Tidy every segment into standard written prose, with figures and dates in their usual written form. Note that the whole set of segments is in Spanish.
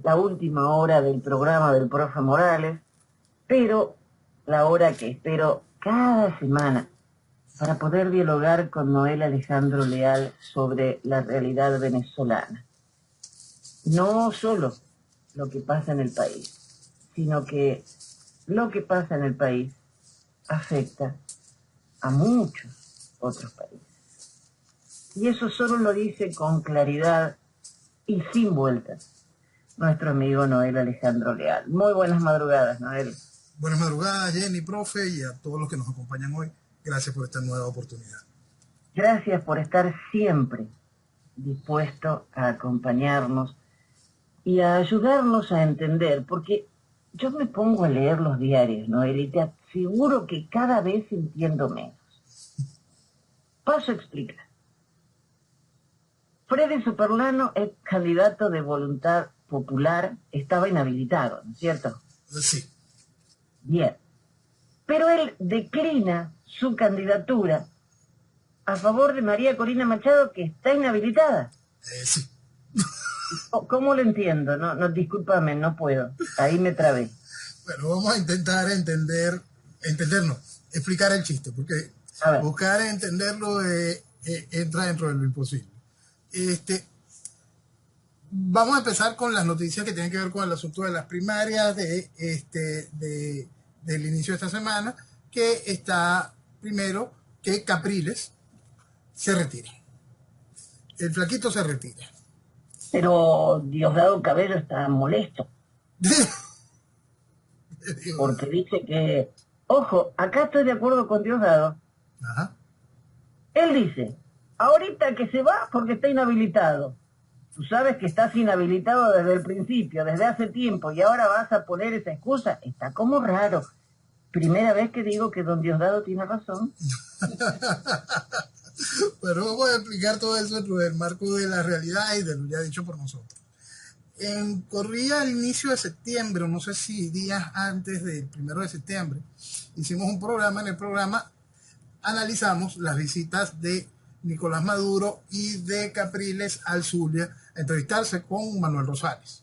la última hora del programa del profe Morales, pero la hora que espero cada semana para poder dialogar con Noel Alejandro Leal sobre la realidad venezolana. No solo lo que pasa en el país, sino que lo que pasa en el país afecta a muchos otros países. Y eso solo lo dice con claridad y sin vueltas nuestro amigo Noel Alejandro Leal. Muy buenas madrugadas, Noel. Buenas madrugadas, Jenny, profe, y a todos los que nos acompañan hoy. Gracias por esta nueva oportunidad. Gracias por estar siempre dispuesto a acompañarnos y a ayudarnos a entender, porque yo me pongo a leer los diarios, Noel, y te aseguro que cada vez entiendo menos. Paso a explicar. Freddy Superlano, ex candidato de Voluntad Popular, estaba inhabilitado, ¿no es cierto? Sí. Bien. Pero él declina su candidatura a favor de María Corina Machado, que está inhabilitada. Sí. ¿Cómo lo entiendo? No, discúlpame, no puedo. Ahí me trabé. Bueno, vamos a intentar explicar el chiste, porque buscar entenderlo entra dentro de lo imposible. Vamos a empezar con las noticias que tienen que ver con el asunto de las primarias del inicio de esta semana, que está primero que Capriles se retira. El flaquito se retira. Pero Diosdado Cabello está molesto. Porque dice que, ojo, acá estoy de acuerdo con Diosdado. Ajá. Él dice, ahorita que se va porque está inhabilitado. Tú sabes que estás inhabilitado desde el principio, desde hace tiempo, y ahora vas a poner esa excusa. Está como raro. Primera vez que digo que don Diosdado tiene razón. Pero vamos a explicar todo eso dentro del marco de la realidad y de lo ya dicho por nosotros. Corría el inicio de septiembre, no sé si días antes del 1 de septiembre, hicimos un programa. En el programa analizamos las visitas de Nicolás Maduro y de Capriles al Zulia a entrevistarse con Manuel Rosales.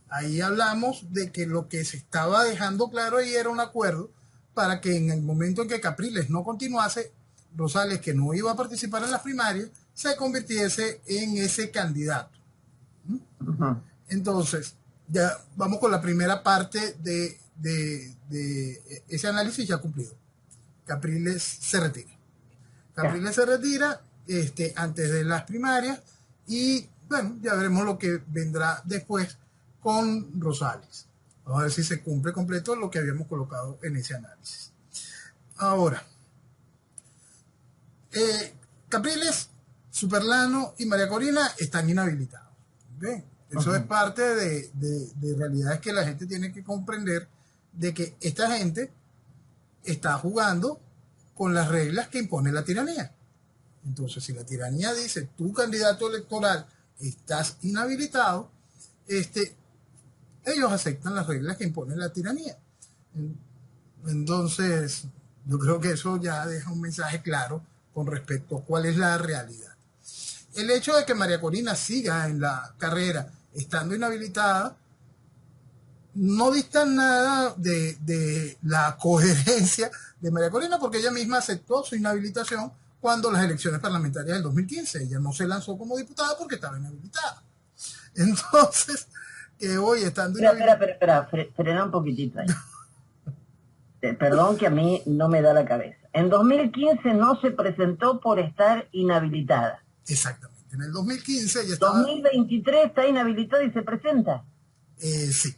Ahí hablamos de que lo que se estaba dejando claro ahí era un acuerdo para que en el momento en que Capriles no continuase, Rosales, que no iba a participar en las primarias, se convirtiese en ese candidato. Uh-huh. Entonces, ya vamos con la primera parte de ese análisis ya cumplido. Capriles se retira. Capriles se retira antes de las primarias y, bueno, ya veremos lo que vendrá después con Rosales. Vamos a ver si se cumple completo lo que habíamos colocado en ese análisis. Ahora, Capriles, Superlano y María Corina están inhabilitados. ¿Okay? Eso uh-huh. Es parte de realidades que la gente tiene que comprender, de que esta gente está jugando con las reglas que impone la tiranía. Entonces, si la tiranía dice, tu candidato electoral estás inhabilitado, ellos aceptan las reglas que impone la tiranía. Entonces, yo creo que eso ya deja un mensaje claro con respecto a cuál es la realidad. El hecho de que María Corina siga en la carrera estando inhabilitada no dista nada de la coherencia de María Corina, porque ella misma aceptó su inhabilitación cuando las elecciones parlamentarias del 2015. Ella no se lanzó como diputada porque estaba inhabilitada. Entonces, que hoy estando inhabilitada... Frena un poquitito ahí. Perdón que a mí no me da la cabeza. En 2015 no se presentó por estar inhabilitada. Exactamente. En el 2015 ya estaba... 2023 está inhabilitada y se presenta. Sí.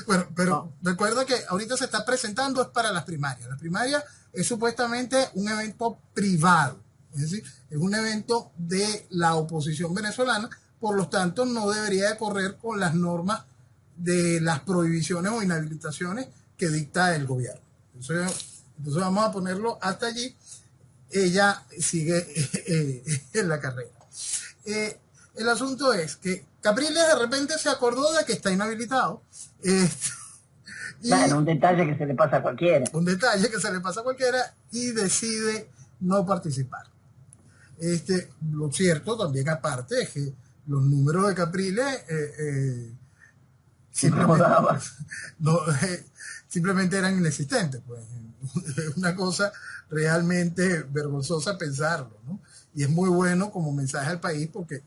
Bueno, pero recuerda que ahorita se está presentando es para las primarias. Las primarias es supuestamente un evento privado. Es decir, es un evento de la oposición venezolana. Por lo tanto, no debería de correr con las normas de las prohibiciones o inhabilitaciones que dicta el gobierno. Entonces vamos a ponerlo hasta allí. Ella sigue en la carrera. El asunto es que Capriles de repente se acordó de que está inhabilitado. Bueno, un detalle que se le pasa a cualquiera. Un detalle que se le pasa a cualquiera y decide no participar. Lo cierto también aparte es que los números de Capriles No simplemente, daba. no, simplemente eran inexistentes. Pues. Es una cosa realmente vergonzosa pensarlo, ¿no? Y es muy bueno como mensaje al país porque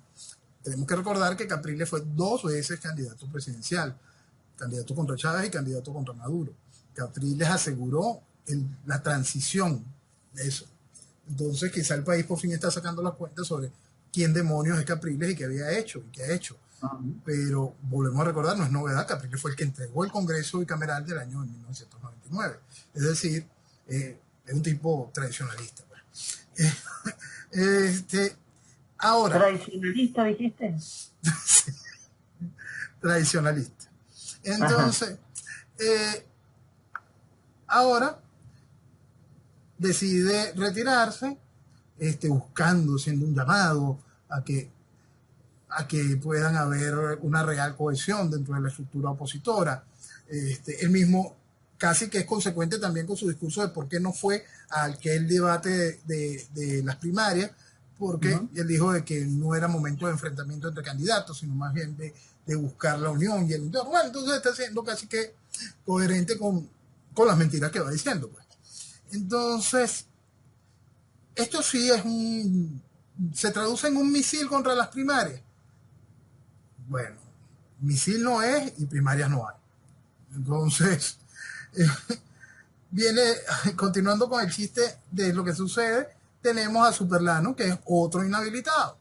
tenemos que recordar que Capriles fue 2 veces candidato presidencial, candidato contra Chávez y candidato contra Maduro. Capriles aseguró la transición de eso. Entonces quizá el país por fin está sacando las cuentas sobre quién demonios es Capriles y qué había hecho y qué ha hecho. Pero volvemos a recordar, no es novedad, Capriles fue el que entregó el Congreso bicameral del año 1999. Es decir, es un tipo tradicionalista. Este, ahora, ¿Tradicionalista dijiste? tradicionalista. Ajá. Entonces, ahora decide retirarse, buscando, siendo un llamado a que puedan haber una real cohesión dentro de la estructura opositora. Él mismo casi que es consecuente también con su discurso de por qué no fue al aquel debate de las primarias, porque él dijo de que no era momento de enfrentamiento entre candidatos, sino más bien de buscar la unión y el entorno. Bueno, entonces está siendo casi que coherente con las mentiras que va diciendo. Pues. Entonces, esto sí es se traduce en un misil contra las primarias. Bueno, misil no es y primarias no hay. Entonces, viene, continuando con el chiste de lo que sucede, tenemos a Superlano, que es otro inhabilitado.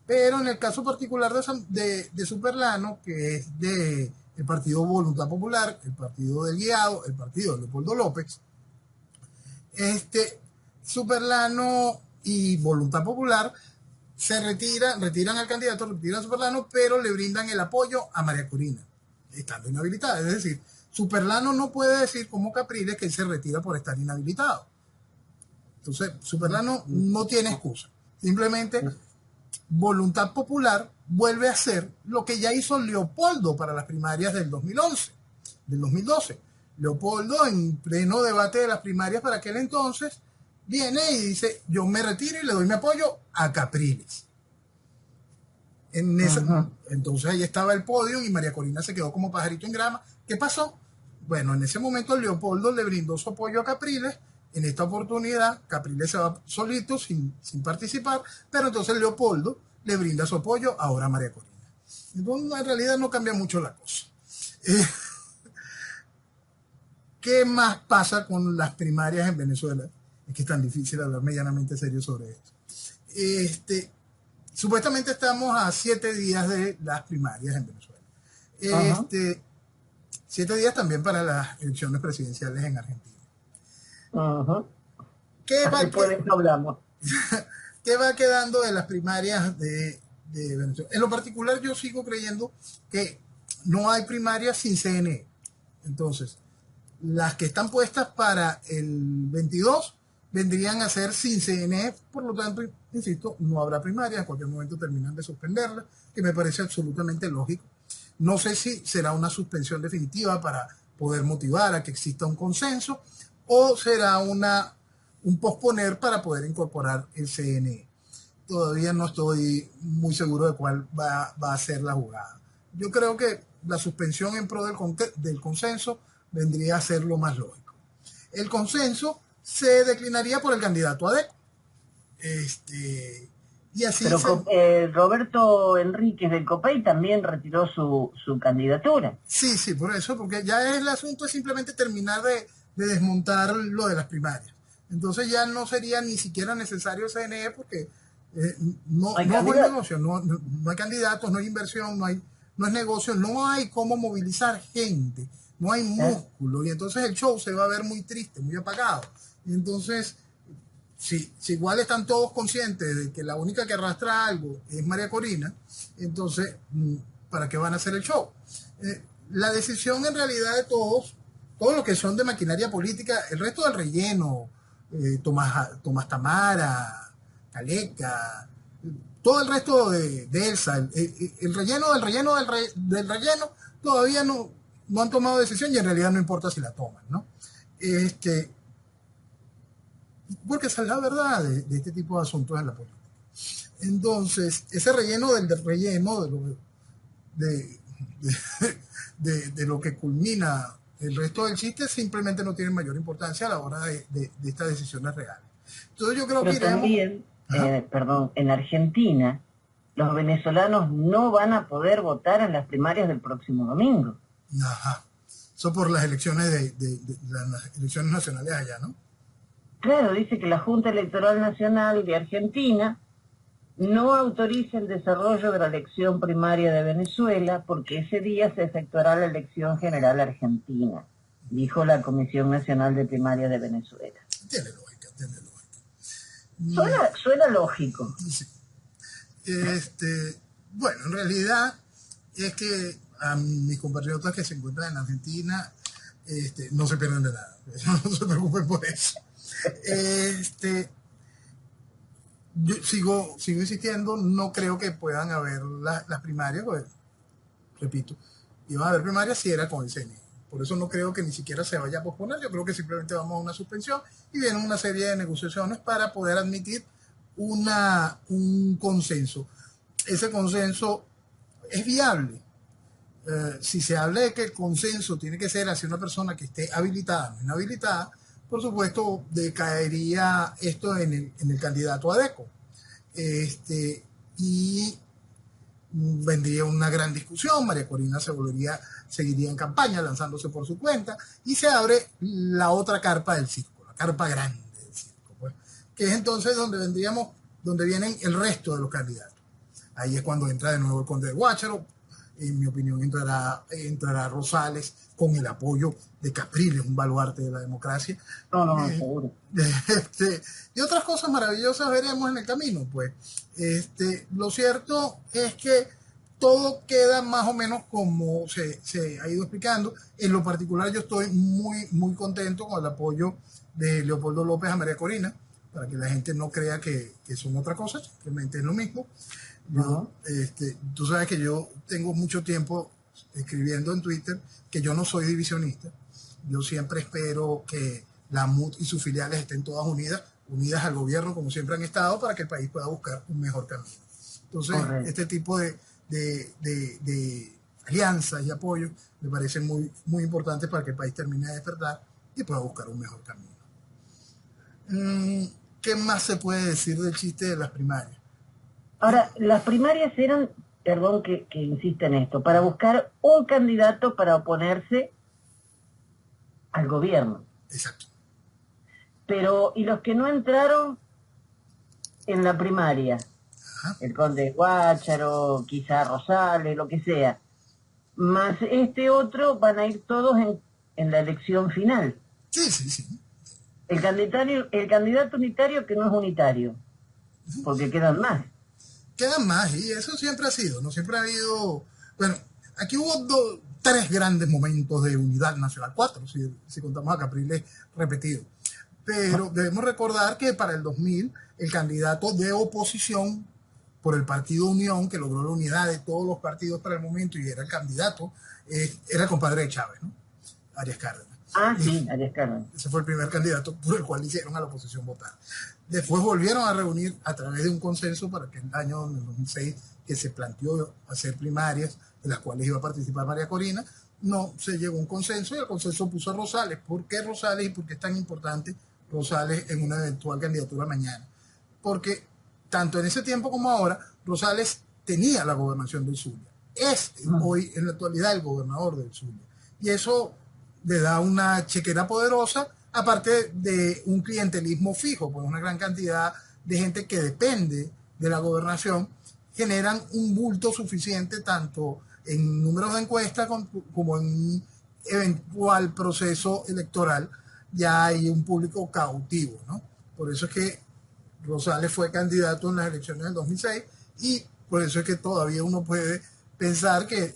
Pero en el caso particular de Superlano, que es del Partido Voluntad Popular, el Partido del Guiado, el Partido de Leopoldo López, Superlano y Voluntad Popular retiran al candidato, retiran a Superlano, pero le brindan el apoyo a María Corina, estando inhabilitada. Es decir, Superlano no puede decir como Capriles que él se retira por estar inhabilitado. Entonces, Superlano no tiene excusa. Simplemente, Voluntad Popular vuelve a hacer lo que ya hizo Leopoldo para las primarias del 2011, del 2012. Leopoldo, en pleno debate de las primarias para aquel entonces, viene y dice, yo me retiro y le doy mi apoyo a Capriles. Entonces ahí estaba el podio y María Corina se quedó como pajarito en grama. ¿Qué pasó? Bueno, en ese momento Leopoldo le brindó su apoyo a Capriles. En esta oportunidad, Capriles se va solito, sin participar, pero entonces Leopoldo le brinda su apoyo ahora a María Corina. Entonces, en realidad no cambia mucho la cosa. ¿Qué más pasa con las primarias en Venezuela? Es que es tan difícil hablar medianamente serio sobre esto. Supuestamente estamos a 7 días de las primarias en Venezuela. 7 días también para las elecciones presidenciales en Argentina. Después de eso hablamos. ¿Qué va quedando de las primarias de Venezuela? En lo particular, yo sigo creyendo que no hay primarias sin CNE. Entonces, las que están puestas para el 22 vendrían a ser sin CNE, por lo tanto, insisto, no habrá primarias, en cualquier momento terminan de suspenderlas, que me parece absolutamente lógico. No sé si será una suspensión definitiva para poder motivar a que exista un consenso o será un posponer para poder incorporar el CNE. Todavía no estoy muy seguro de cuál va a ser la jugada. Yo creo que la suspensión en pro del consenso vendría a ser lo más lógico. El consenso se declinaría por el candidato ADECO. Y así pero Roberto Enríquez del COPEI también retiró su candidatura. Sí, por eso, porque ya el asunto es simplemente terminar de desmontar lo de las primarias. Entonces ya no sería ni siquiera necesario el CNE porque no es buen negocio, no hay candidatos, no hay inversión, no es negocio, no hay cómo movilizar gente, no hay músculo, y entonces el show se va a ver muy triste, muy apagado. Y entonces, si igual están todos conscientes de que la única que arrastra algo es María Corina, entonces, ¿para qué van a hacer el show? La decisión en realidad de todos los que son de maquinaria política, el resto del relleno, Tomás Tamara, Caleca, todo el resto de Elsa, el relleno del relleno, todavía no han tomado decisión y en realidad no importa si la toman, ¿no? Porque esa es la verdad de este tipo de asuntos en la política. Entonces, ese relleno del relleno de, de lo que culmina el resto del chiste simplemente no tiene mayor importancia a la hora de estas decisiones reales. Entonces yo creo que Pero iremos... también, Ajá, perdón, en Argentina, los venezolanos no van a poder votar en las primarias del próximo domingo. ajá. Eso por las elecciones de las elecciones nacionales allá, ¿no? Claro, dice que la Junta Electoral Nacional de Argentina no autoriza el desarrollo de la elección primaria de Venezuela porque ese día se efectuará la elección general argentina, dijo la Comisión Nacional de Primaria de Venezuela. Tiene lógica, tiene lógica. Suena lógico. Sí. Bueno, en realidad es que a mis compatriotas que se encuentran en Argentina no se pierden de nada. No se preocupen por eso. Yo sigo insistiendo, no creo que puedan haber las primarias, pues, repito, iban a haber primarias si era con el CNE. Por eso no creo que ni siquiera se vaya a posponer, yo creo que simplemente vamos a una suspensión y viene una serie de negociaciones para poder admitir un consenso. Ese consenso es viable. Si se habla de que el consenso tiene que ser hacia una persona que esté habilitada, no inhabilitada, por supuesto decaería esto en el candidato adeco. Y vendría una gran discusión, María Corina seguiría en campaña lanzándose por su cuenta y se abre la otra carpa del circo, la carpa grande del circo, pues, que es entonces donde vienen el resto de los candidatos. Ahí es cuando entra de nuevo el conde de Guácharo, en mi opinión entrará Rosales con el apoyo de Capriles, un baluarte de la democracia. No, seguro. Y otras cosas maravillosas veremos en el camino, pues. Lo cierto es que todo queda más o menos como se ha ido explicando. En lo particular yo estoy muy, muy contento con el apoyo de Leopoldo López a María Corina, para que la gente no crea que son otra cosa, simplemente es lo mismo. Yo, tú sabes que yo tengo mucho tiempo escribiendo en Twitter que yo no soy divisionista. Yo siempre espero que la MUD y sus filiales estén todas unidas al gobierno como siempre han estado para que el país pueda buscar un mejor camino. Entonces, correcto, este tipo de alianzas y apoyos me parecen muy, muy importantes para que el país termine de despertar y pueda buscar un mejor camino. ¿Qué más se puede decir del chiste de las primarias? Ahora, las primarias eran, perdón que insista en esto, para buscar un candidato para oponerse al gobierno. Exacto. Pero, ¿y los que no entraron en la primaria? Ajá. El conde de Guácharo, quizá Rosales, lo que sea. Más este otro van a ir todos en la elección final. Sí. El candidato unitario que no es unitario, porque quedan más. Quedan más, y eso siempre ha sido, ¿no? Siempre ha habido... Bueno, aquí hubo tres grandes momentos de unidad nacional, cuatro, si contamos a Capriles repetido. Pero debemos recordar que para el 2000, el candidato de oposición por el Partido Unión, que logró la unidad de todos los partidos para el momento y era el candidato, era el compadre de Chávez, ¿no? Arias Cárdenas. Sí, Arias Cárdenas. Ese fue el primer candidato por el cual hicieron a la oposición votar. Después volvieron a reunir a través de un consenso para que el año 2006, que se planteó hacer primarias, en las cuales iba a participar María Corina, no se llegó a un consenso y el consenso puso a Rosales. ¿Por qué Rosales y por qué es tan importante Rosales en una eventual candidatura mañana? Porque tanto en ese tiempo como ahora, Rosales tenía la gobernación del Zulia. Es hoy, en la actualidad, el gobernador del Zulia. Y eso le da una chequera poderosa, aparte de un clientelismo fijo, pues una gran cantidad de gente que depende de la gobernación, generan un bulto suficiente tanto en números de encuestas como en un eventual proceso electoral. Ya hay un público cautivo, ¿no? Por eso es que Rosales fue candidato en las elecciones del 2006 y por eso es que todavía uno puede pensar que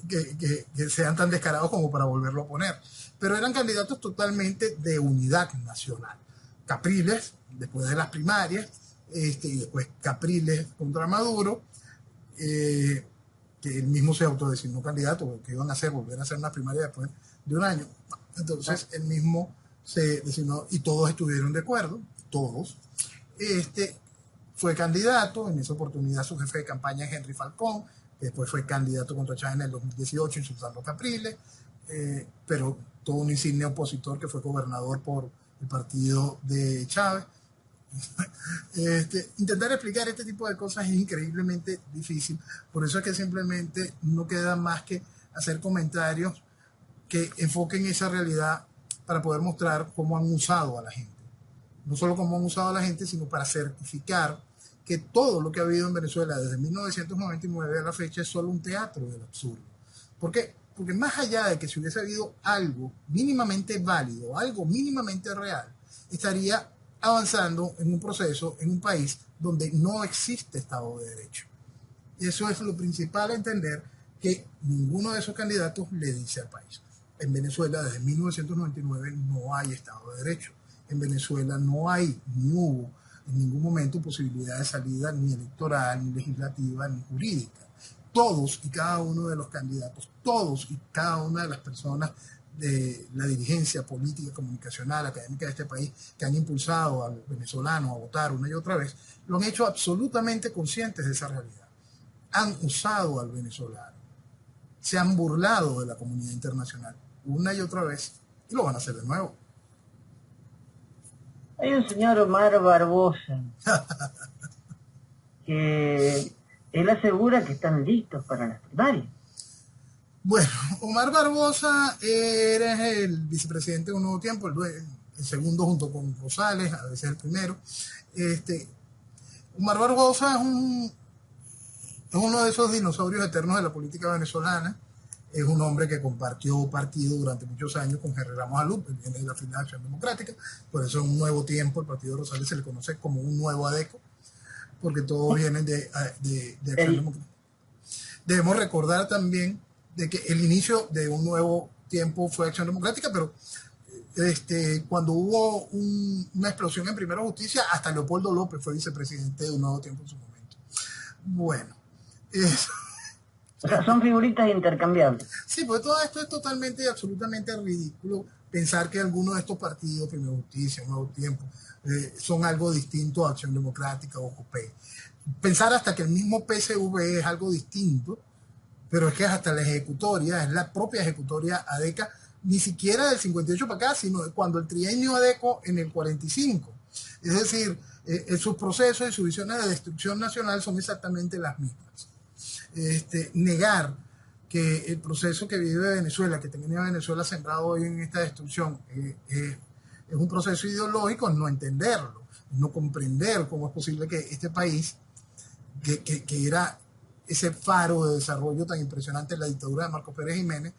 sean tan descarados como para volverlo a poner. Pero eran candidatos totalmente de unidad nacional. Capriles, después de las primarias, y después Capriles contra Maduro, que él mismo se autodesignó candidato, que iban a volver a hacer una primaria después de un año. Entonces él mismo se designó y todos estuvieron de acuerdo, todos, fue candidato, en esa oportunidad su jefe de campaña es Henry Falcón, que después fue candidato contra Chávez en el 2018 insultando a Capriles, pero todo un insigne opositor que fue gobernador por el partido de Chávez. Intentar explicar este tipo de cosas es increíblemente difícil, por eso es que simplemente no queda más que hacer comentarios que enfoquen esa realidad para poder mostrar cómo han usado a la gente. No solo cómo han usado a la gente, sino para certificar que todo lo que ha habido en Venezuela desde 1999 a la fecha es solo un teatro del absurdo. ¿Por qué? Porque más allá de que si hubiese habido algo mínimamente válido, algo mínimamente real, estaría avanzando en un proceso, en un país donde no existe Estado de Derecho. Y eso es lo principal a entender, que ninguno de esos candidatos le dice al país. En Venezuela desde 1999 no hay Estado de Derecho. En Venezuela no hay, ni hubo en ningún momento posibilidad de salida ni electoral, ni legislativa, ni jurídica. Todos y cada uno de los candidatos, todos y cada una de las personas de la dirigencia política, comunicacional, académica de este país, que han impulsado al venezolano a votar una y otra vez, lo han hecho absolutamente conscientes de esa realidad. Han usado al venezolano, se han burlado de la comunidad internacional una y otra vez, y lo van a hacer de nuevo. Hay un señor Omar Barbosa que él asegura que están listos para las primarias. Bueno, Omar Barbosa era el vicepresidente de Un Nuevo Tiempo, el segundo junto con Rosales, a veces el primero. Omar Barbosa es uno de esos dinosaurios eternos de la política venezolana. Es un hombre que compartió partido durante muchos años con Henry Ramos Alup, él viene de la fila de Acción Democrática, por eso en Un Nuevo Tiempo el partido de Rosales se le conoce como un nuevo ADECO, porque todos vienen de Acción Democrática. Debemos recordar también de que el inicio de Un Nuevo Tiempo fue Acción Democrática, pero cuando hubo una explosión en Primera Justicia, hasta Leopoldo López fue vicepresidente de Un Nuevo Tiempo en su momento. Bueno, eso. O sea, son figuritas intercambiables. Sí, pues todo esto es totalmente y absolutamente ridículo, pensar que algunos de estos partidos, Primera Justicia, Un Nuevo Tiempo, son algo distinto a Acción Democrática o COPE. Pensar hasta que el mismo PSV es algo distinto, pero es que hasta la ejecutoria, es la propia ejecutoria ADECA, ni siquiera del 58 para acá, sino cuando el trienio ADECO en el 45. Es decir, sus procesos y sus visiones de destrucción nacional son exactamente las mismas. Negar que el proceso que vive Venezuela, que tenía Venezuela sembrado hoy en esta destrucción, es un proceso ideológico, no entenderlo, no comprender cómo es posible que este país, que era ese faro de desarrollo tan impresionante de la dictadura de Marcos Pérez Jiménez,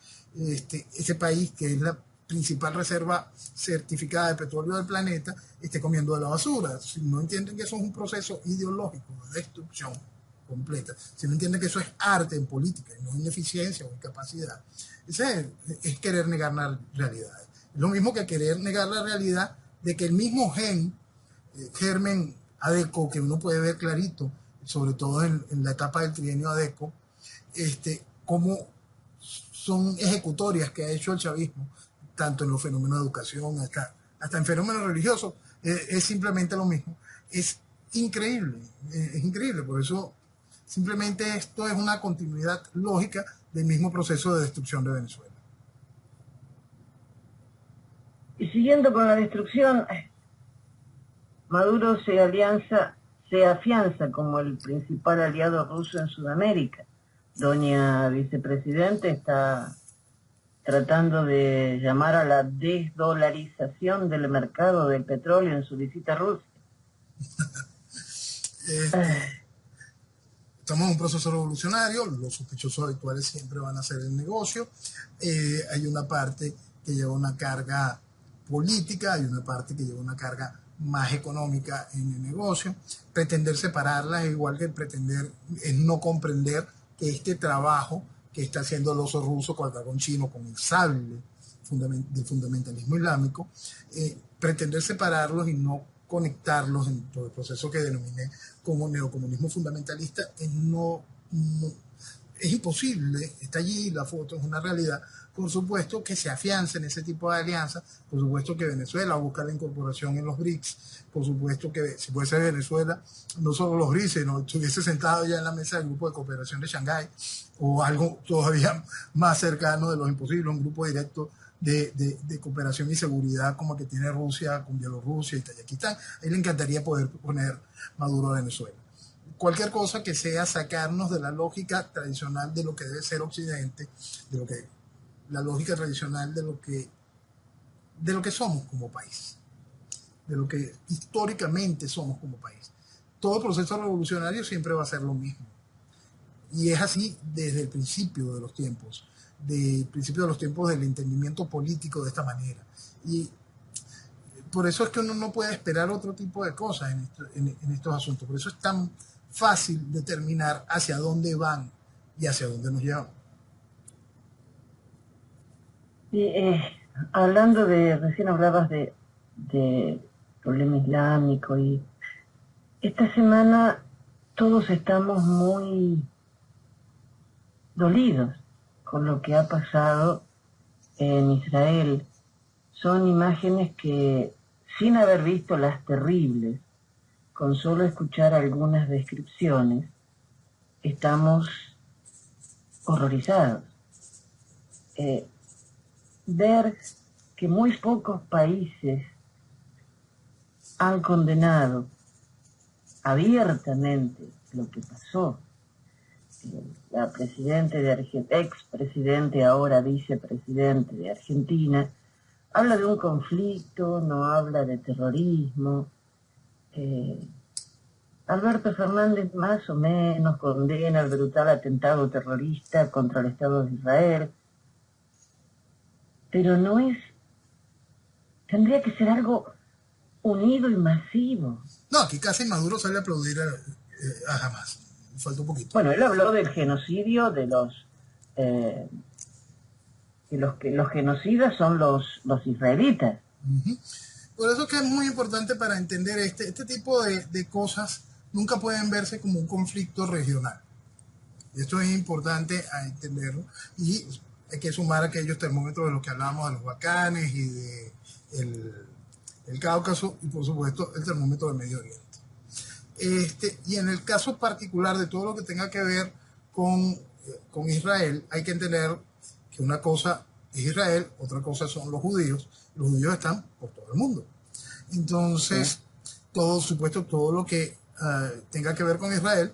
ese país que es la principal reserva certificada de petróleo del planeta, esté comiendo de la basura. Si no entienden que eso es un proceso ideológico de destrucción completa, si no entienden que eso es arte en política y no en eficiencia o en capacidad, ese es querer negar la realidad. Es lo mismo que querer negar la realidad de que el mismo germen ADECO, que uno puede ver clarito, sobre todo en la etapa del trienio ADECO, cómo son ejecutorias que ha hecho el chavismo, tanto en los fenómenos de educación hasta en fenómenos religiosos, es simplemente lo mismo. Es increíble, por eso simplemente esto es una continuidad lógica del mismo proceso de destrucción de Venezuela. Y siguiendo con la destrucción, Maduro se afianza como el principal aliado ruso en Sudamérica. Doña vicepresidente está tratando de llamar a la desdolarización del mercado del petróleo en su visita a Rusia. Estamos en un proceso revolucionario, los sospechosos habituales siempre van a hacer el negocio. Hay una parte que lleva una carga política, hay una parte que lleva una carga más económica en el negocio. Pretender separarlas es igual que pretender, es no comprender que este trabajo que está haciendo el oso ruso con el dragón chino, con el sable del fundamentalismo islámico, pretender separarlos y no conectarlos en todo el proceso que denominé como neocomunismo fundamentalista es imposible. Está allí la foto, es una realidad, por supuesto que se afiancen ese tipo de alianzas, por supuesto que Venezuela busca la incorporación en los BRICS, por supuesto que si puede ser Venezuela, no solo los BRICS, sino estuviese sentado ya en la mesa del grupo de cooperación de Shanghái o algo todavía más cercano de los imposibles, un grupo directo de cooperación y seguridad como el que tiene Rusia con Bielorrusia y Tayikistán. A él le encantaría poder poner Maduro a Venezuela. Cualquier cosa que sea sacarnos de la lógica tradicional de lo que debe ser Occidente, de lo que la lógica tradicional de lo que somos como país, de lo que históricamente somos como país. Todo proceso revolucionario siempre va a ser lo mismo. Y es así desde el principio de los tiempos, del entendimiento político de esta manera. Y por eso es que uno no puede esperar otro tipo de cosas en estos asuntos. Por eso es tan fácil determinar hacia dónde van y hacia dónde nos llevan. Y, hablando recién hablabas de problema islámico y esta semana todos estamos muy dolidos con lo que ha pasado en Israel. Son imágenes que, sin haber visto las terribles, con solo escuchar algunas descripciones, estamos horrorizados. Ver que muy pocos países han condenado abiertamente lo que pasó. La presidente expresidente, ahora vicepresidente de Argentina, habla de un conflicto, no habla de terrorismo. Alberto Fernández más o menos condena el brutal atentado terrorista contra el Estado de Israel, pero no es, tendría que ser algo unido y masivo. No, aquí casi Maduro sale a aplaudir a Hamas. Falta un poquito. Bueno, él habló del genocidio de que los genocidas son los israelitas. Uh-huh. Por eso es que es muy importante para entender este tipo de cosas nunca pueden verse como un conflicto regional. Esto es importante a entenderlo y hay que sumar aquellos termómetros de los que hablábamos de los Balcanes y de el Cáucaso y por supuesto el termómetro del Medio Oriente. Y en el caso particular de todo lo que tenga que ver con Israel, hay que entender que una cosa es Israel, otra cosa son los judíos. Los judíos están por todo el mundo. Entonces, todo lo que tenga que ver con Israel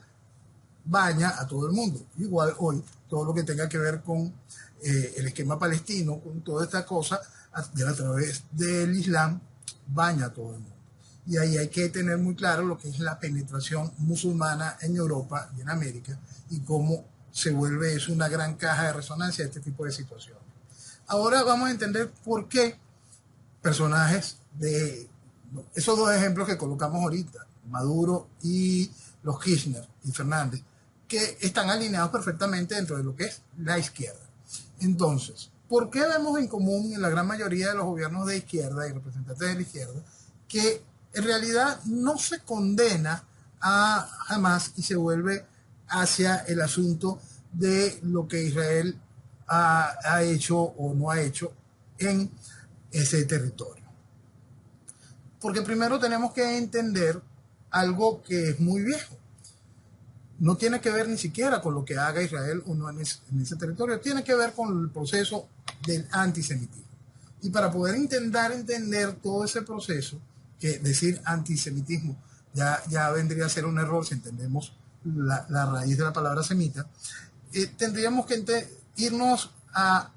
baña a todo el mundo. Igual hoy, todo lo que tenga que ver con el esquema palestino, con toda esta cosa, a través del Islam, baña a todo el mundo. Y ahí hay que tener muy claro lo que es la penetración musulmana en Europa y en América y cómo se vuelve eso una gran caja de resonancia de este tipo de situaciones. Ahora vamos a entender por qué personajes de esos dos ejemplos que colocamos ahorita, Maduro y los Kirchner y Fernández, que están alineados perfectamente dentro de lo que es la izquierda. Entonces, ¿por qué vemos en común en la gran mayoría de los gobiernos de izquierda y representantes de la izquierda que en realidad no se condena a Hamas y se vuelve hacia el asunto de lo que Israel ha hecho o no ha hecho en ese territorio? Porque primero tenemos que entender algo que es muy viejo. No tiene que ver ni siquiera con lo que haga Israel o no en ese territorio, tiene que ver con el proceso del antisemitismo. Y para poder intentar entender todo ese proceso, que decir antisemitismo ya vendría a ser un error si entendemos la raíz de la palabra semita, tendríamos que irnos a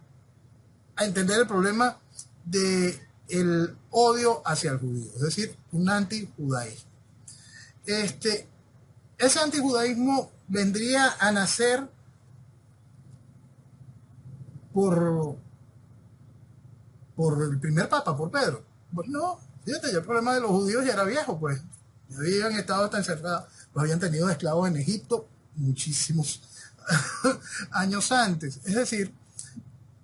entender el problema del odio hacia el judío, es decir, un antijudaísmo. Ese antijudaísmo vendría a nacer por el primer papa, por Pedro. Pues no, fíjate, ya el problema de los judíos ya era viejo, pues. Ya habían estado hasta encerrados, los habían tenido esclavos en Egipto muchísimos años antes. Es decir,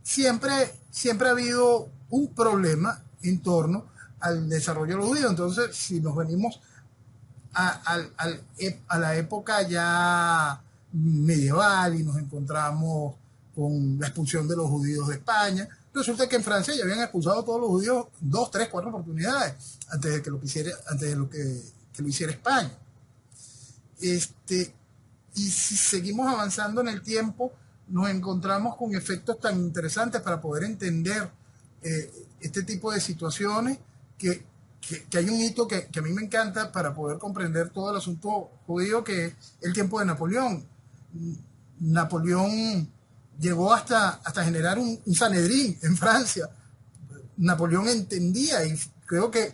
siempre ha habido un problema en torno al desarrollo de los judíos. Entonces, si nos venimos a la época ya medieval y nos encontramos con la expulsión de los judíos de España. Resulta que en Francia ya habían expulsado a todos los judíos 2, 3, 4 oportunidades antes de que lo hiciera España. Y si seguimos avanzando en el tiempo, nos encontramos con efectos tan interesantes para poder entender este tipo de situaciones, que hay un hito que a mí me encanta para poder comprender todo el asunto judío, que es el tiempo de Napoleón. Napoleón llegó hasta generar un Sanedrín en Francia. Napoleón entendía, y creo que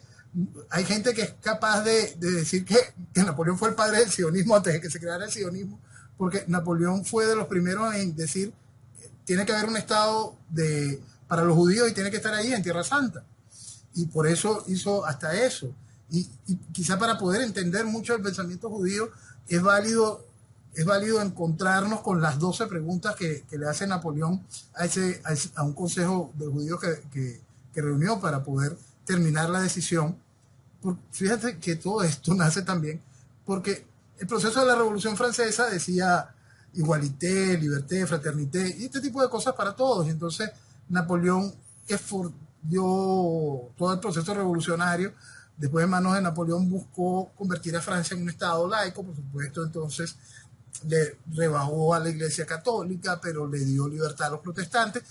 hay gente que es capaz de decir que Napoleón fue el padre del sionismo antes de que se creara el sionismo, porque Napoleón fue de los primeros en decir que tiene que haber un estado para los judíos y tiene que estar ahí en Tierra Santa. Y por eso hizo hasta eso. Y quizá para poder entender mucho el pensamiento judío es válido encontrarnos con las 12 preguntas que le hace Napoleón a un consejo de judíos que reunió para poder terminar la decisión. Fíjate que todo esto nace también porque el proceso de la Revolución Francesa decía igualité, liberté, fraternité y este tipo de cosas para todos. Y entonces Napoleón dio todo el proceso revolucionario. Después, en manos de Napoleón, buscó convertir a Francia en un estado laico, por supuesto. Entonces le rebajó a la Iglesia Católica, pero le dio libertad a los protestantes.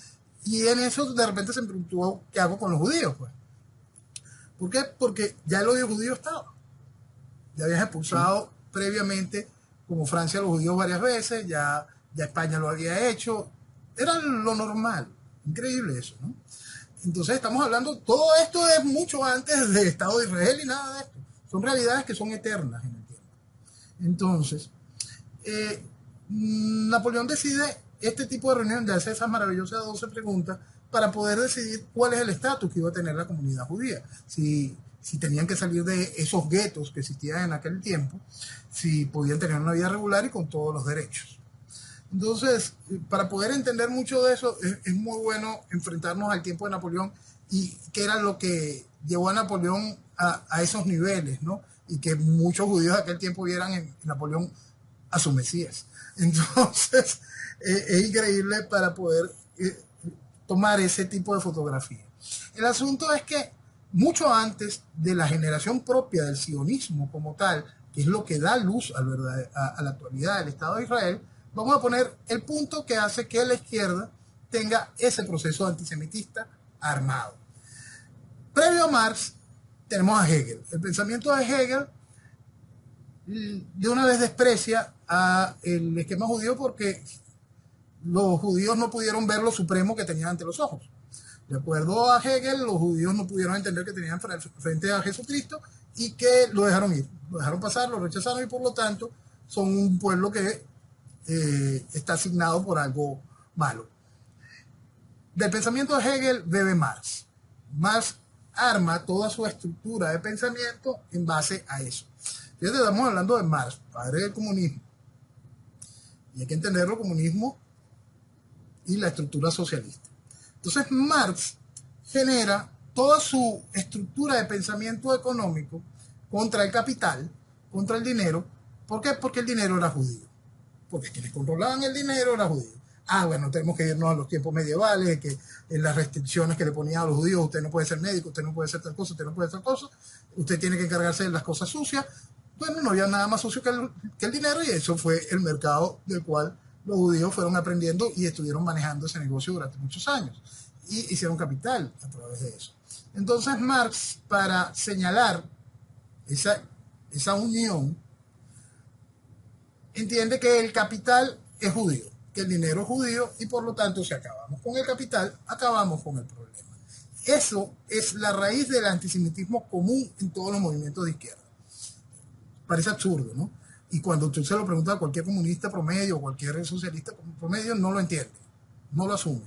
Y en eso de repente se preguntó, ¿qué hago con los judíos? Pues, ¿por qué? Porque ya el odio judío estaba. Ya habías expulsado previamente, como Francia, a los judíos varias veces, ya España lo había hecho. Era lo normal. Increíble eso, ¿no? Entonces estamos hablando, todo esto es mucho antes del Estado de Israel y nada de esto. Son realidades que son eternas en el tiempo. Entonces, Napoleón decide este tipo de reunión, de hacer esas maravillosas 12 preguntas para poder decidir cuál es el estatus que iba a tener la comunidad judía. Si tenían que salir de esos guetos que existían en aquel tiempo, si podían tener una vida regular y con todos los derechos. Entonces, para poder entender mucho de eso, es muy bueno enfrentarnos al tiempo de Napoleón y qué era lo que llevó a Napoleón a esos niveles, ¿no? Y que muchos judíos de aquel tiempo vieran en Napoleón a su Mesías. Entonces, es increíble para poder tomar ese tipo de fotografía. El asunto es que mucho antes de la generación propia del sionismo como tal, que es lo que da luz a la actualidad del Estado de Israel, vamos a poner el punto que hace que la izquierda tenga ese proceso antisemitista armado. Previo a Marx, tenemos a Hegel. El pensamiento de Hegel de una vez desprecia el esquema judío porque los judíos no pudieron ver lo supremo que tenían ante los ojos. De acuerdo a Hegel, los judíos no pudieron entender que tenían frente a Jesucristo y que lo dejaron ir, lo dejaron pasar, lo rechazaron y por lo tanto son un pueblo que está asignado por algo malo. Del pensamiento de Hegel bebe Marx. Marx arma toda su estructura de pensamiento en base a eso. Fíjate, estamos hablando de Marx, padre del comunismo. Y hay que entender el comunismo y la estructura socialista. Entonces Marx genera toda su estructura de pensamiento económico contra el capital, contra el dinero. ¿Por qué? Porque el dinero era judío. Porque quienes controlaban el dinero eran judíos. Bueno, tenemos que irnos a los tiempos medievales, que en las restricciones que le ponían a los judíos, usted no puede ser médico, usted no puede ser tal cosa, usted no puede ser tal cosa, usted tiene que encargarse de las cosas sucias. Bueno, no había nada más sucio que el dinero y eso fue el mercado del cual los judíos fueron aprendiendo y estuvieron manejando ese negocio durante muchos años. Y hicieron capital a través de eso. Entonces Marx, para señalar esa unión, entiende que el capital es judío, que el dinero es judío y por lo tanto si acabamos con el capital, acabamos con el problema. Eso es la raíz del antisemitismo común en todos los movimientos de izquierda. Parece absurdo, ¿no? Y cuando usted se lo pregunta a cualquier comunista promedio o cualquier socialista promedio, no lo entiende, no lo asume.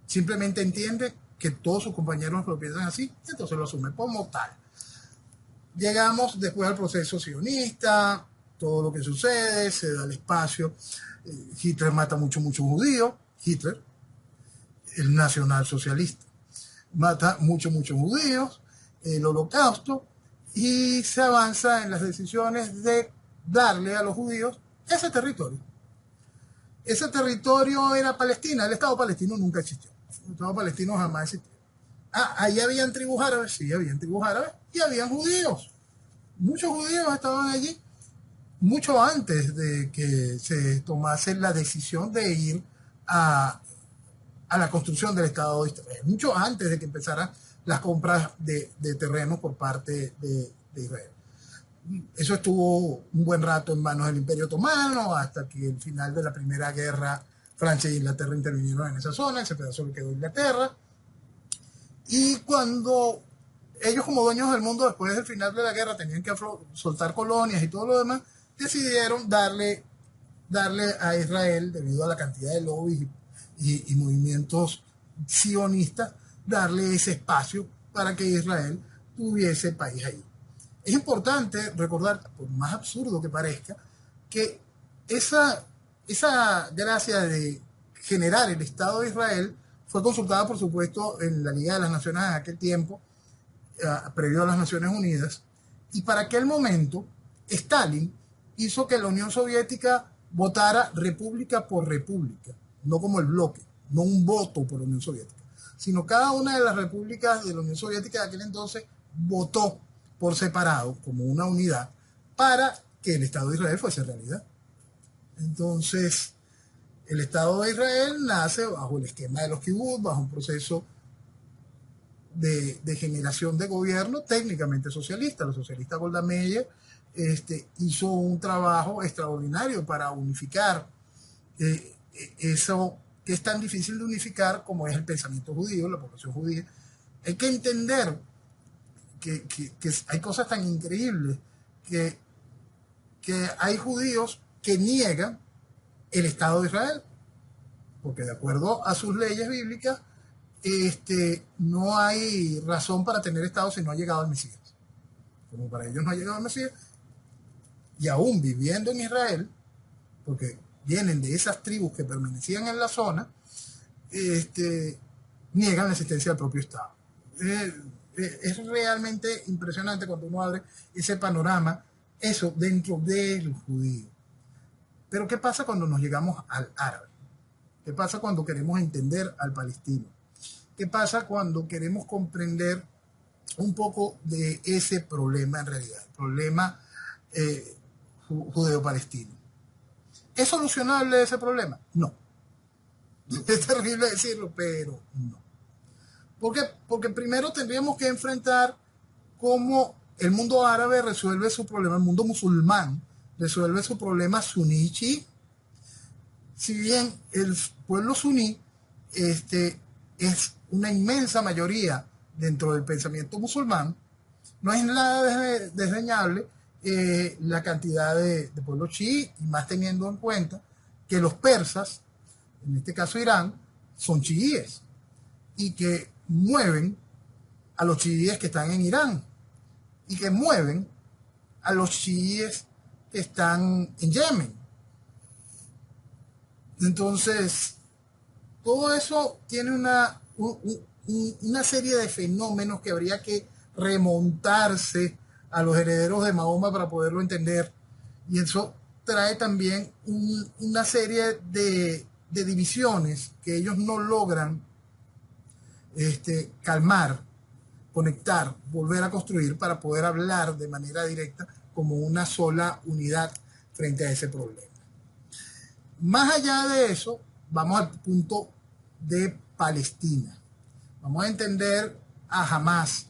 Simplemente entiende que todos sus compañeros lo piensan así, entonces lo asume como tal. Llegamos después al proceso sionista, todo lo que sucede, se da el espacio. Hitler mata muchos judíos, Hitler, el nacionalsocialista, mata muchos judíos, el holocausto, y se avanza en las decisiones de darle a los judíos ese territorio. ese territorio era Palestina. El Estado palestino nunca existió. El Estado palestino jamás existió. Ahí habían tribus árabes, sí, habían tribus árabes, y habían judíos. Muchos judíos estaban allí, mucho antes de que se tomase la decisión de ir a la construcción del Estado de Israel, mucho antes de que empezaran las compras de terrenos por parte de Israel. Eso estuvo un buen rato en manos del Imperio Otomano, hasta que el final de la Primera Guerra, Francia e Inglaterra intervinieron en esa zona, ese pedazo le quedó a Inglaterra. Y cuando ellos, como dueños del mundo, después del final de la guerra, tenían que soltar colonias y todo lo demás, decidieron darle a Israel, debido a la cantidad de lobbies y movimientos sionistas, darle ese espacio para que Israel tuviese país ahí. Es importante recordar, por más absurdo que parezca, que esa gracia de generar el Estado de Israel fue consultada, por supuesto, en la Liga de las Naciones en aquel tiempo, previo a las Naciones Unidas, y para aquel momento Stalin hizo que la Unión Soviética votara república por república, no como el bloque, no un voto por la Unión Soviética, sino cada una de las repúblicas de la Unión Soviética de aquel entonces votó por separado, como una unidad, para que el Estado de Israel fuese realidad. Entonces, el Estado de Israel nace bajo el esquema de los kibbutz, bajo un proceso de generación de gobierno técnicamente socialista. La socialista Golda Meir hizo un trabajo extraordinario para unificar eso que es tan difícil de unificar como es el pensamiento judío, la población judía. Hay que entender que hay cosas tan increíbles que hay judíos que niegan el Estado de Israel, porque de acuerdo a sus leyes bíblicas, no hay razón para tener Estado si no ha llegado el Mesías. Como para ellos no ha llegado el Mesías, y aún viviendo en Israel, porque vienen de esas tribus que permanecían en la zona, niegan la existencia del propio Estado. Es realmente impresionante cuando uno abre ese panorama, eso dentro del judío. Pero ¿qué pasa cuando nos llegamos al árabe? ¿Qué pasa cuando queremos entender al palestino? ¿Qué pasa cuando queremos comprender un poco de ese problema en realidad? El problema judeo-palestino. ¿Es solucionable ese problema? No. Es terrible decirlo, pero no. ¿Por qué? Porque primero tendríamos que enfrentar cómo el mundo árabe resuelve su problema, el mundo musulmán resuelve su problema suní-chií. Si bien el pueblo suní es una inmensa mayoría dentro del pensamiento musulmán, no es nada desdeñable la cantidad de pueblos chií, y más teniendo en cuenta que los persas, en este caso Irán, son chiíes y que mueven a los chiíes que están en Irán y que mueven a los chiíes que están en Yemen. Entonces, todo eso tiene una serie de fenómenos que habría que remontarse a los herederos de Mahoma para poderlo entender, y eso trae también una serie de divisiones que ellos no logran calmar, conectar, volver a construir para poder hablar de manera directa como una sola unidad frente a ese problema. Más allá de eso, vamos al punto de Palestina. Vamos a entender a Hamás,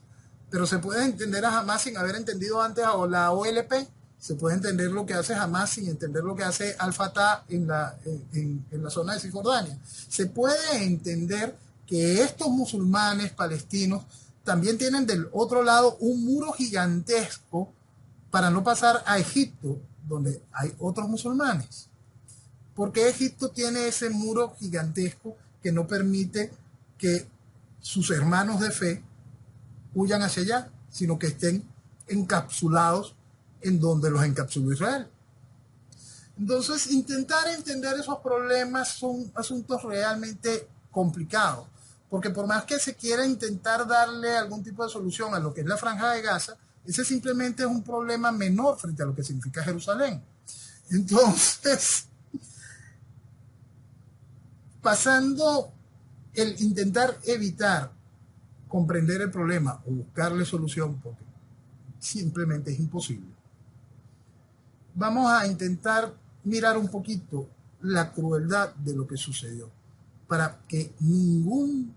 pero se puede entender a Hamás sin haber entendido antes a la OLP. Se puede entender lo que hace Hamás sin entender lo que hace Al-Fatah en la zona de Cisjordania. Se puede entender que estos musulmanes palestinos también tienen del otro lado un muro gigantesco para no pasar a Egipto, donde hay otros musulmanes. ¿Por qué Egipto tiene ese muro gigantesco que no permite que sus hermanos de fe huyan hacia allá, sino que estén encapsulados en donde los encapsuló Israel? Entonces, intentar entender esos problemas son asuntos realmente complicados, porque por más que se quiera intentar darle algún tipo de solución a lo que es la Franja de Gaza, ese simplemente es un problema menor frente a lo que significa Jerusalén. Entonces, pasando el intentar evitar comprender el problema o buscarle solución, porque simplemente es imposible, vamos a intentar mirar un poquito la crueldad de lo que sucedió, para que ninguno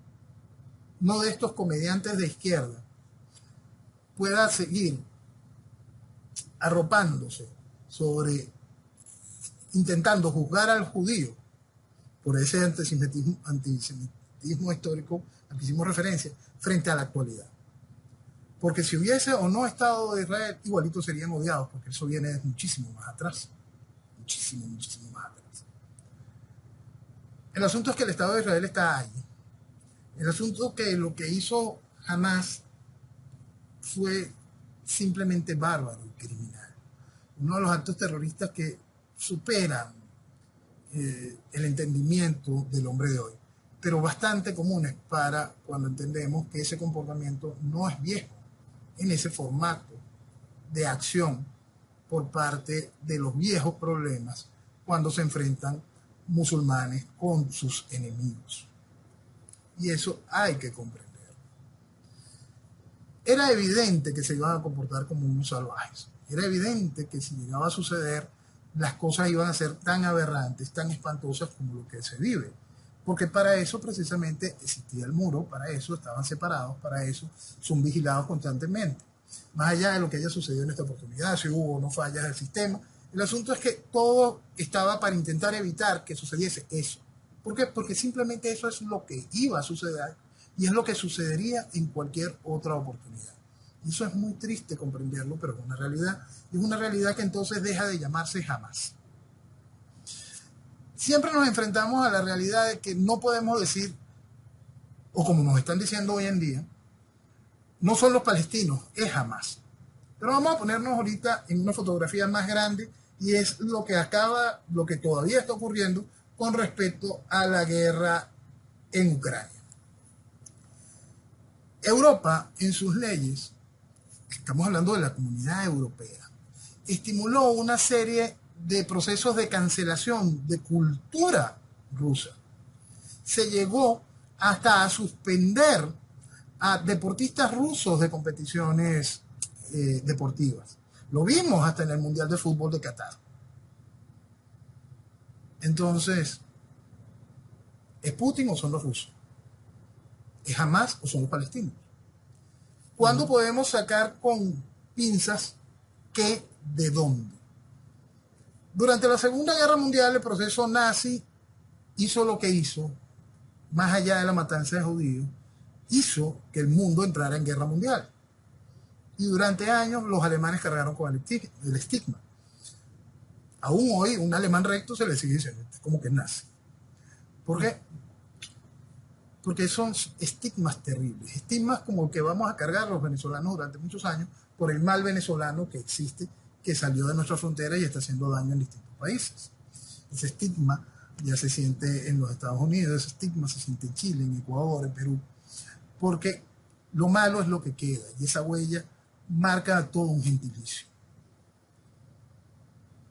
de estos comediantes de izquierda pueda seguir arropándose sobre intentando juzgar al judío por ese antisemitismo histórico al que hicimos referencia frente a la actualidad. Porque si hubiese o no Estado de Israel, igualito serían odiados, porque eso viene de muchísimo más atrás. Muchísimo más atrás. El asunto es que el Estado de Israel está ahí. El asunto es que lo que hizo Hamas fue simplemente bárbaro y criminal. Uno de los actos terroristas que superan el entendimiento del hombre de hoy, pero bastante comunes para cuando entendemos que ese comportamiento no es viejo en ese formato de acción por parte de los viejos problemas cuando se enfrentan musulmanes con sus enemigos. Y eso hay que comprender. Era evidente que se iban a comportar como unos salvajes. Era evidente que si llegaba a suceder, las cosas iban a ser tan aberrantes, tan espantosas como lo que se vive. Porque para eso precisamente existía el muro, para eso estaban separados, para eso son vigilados constantemente. Más allá de lo que haya sucedido en esta oportunidad, si hubo o no fallas del sistema, el asunto es que todo estaba para intentar evitar que sucediese eso. ¿Por qué? Porque simplemente eso es lo que iba a suceder y es lo que sucedería en cualquier otra oportunidad. Y eso es muy triste comprenderlo, pero es una realidad. Y es una realidad que entonces deja de llamarse Hamas. Siempre nos enfrentamos a la realidad de que no podemos decir, o como nos están diciendo hoy en día, no son los palestinos, es Hamas. Pero vamos a ponernos ahorita en una fotografía más grande y es lo que todavía está ocurriendo con respecto a la guerra en Ucrania. Europa, en sus leyes, estamos hablando de la Comunidad Europea, estimuló una serie de procesos de cancelación de cultura rusa. Se llegó hasta a suspender a deportistas rusos de competiciones deportivas. Lo vimos hasta en el Mundial de Fútbol de Qatar. Entonces, ¿es Putin o son los rusos? ¿Es Hamas o son los palestinos? ¿Cuándo podemos sacar con pinzas qué de dónde? Durante la Segunda Guerra Mundial, el proceso nazi hizo lo que hizo, más allá de la matanza de judíos, hizo que el mundo entrara en guerra mundial. Y durante años los alemanes cargaron con el estigma. Aún hoy, un alemán recto se le sigue diciendo como que es nazi. ¿Por qué? Porque son estigmas terribles, estigmas como el que vamos a cargar los venezolanos durante muchos años por el mal venezolano que existe, que salió de nuestra frontera y está haciendo daño en distintos países. Ese estigma ya se siente en los Estados Unidos, ese estigma se siente en Chile, en Ecuador, en Perú, porque lo malo es lo que queda y esa huella marca a todo un gentilicio.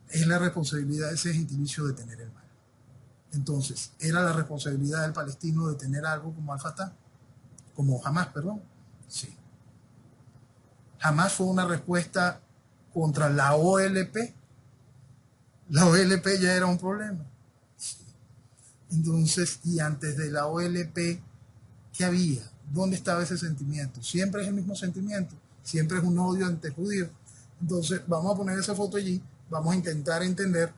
Es la responsabilidad de ese gentilicio de tener el mal. Entonces, ¿era la responsabilidad del palestino de tener algo como Al-Fatah? Como Hamas, perdón. Sí. Hamas fue una respuesta contra la OLP. La OLP ya era un problema. Sí. Entonces, y antes de la OLP, ¿qué había? ¿Dónde estaba ese sentimiento? Siempre es el mismo sentimiento. Siempre es un odio ante judíos. Entonces, vamos a poner esa foto allí. Vamos a intentar entender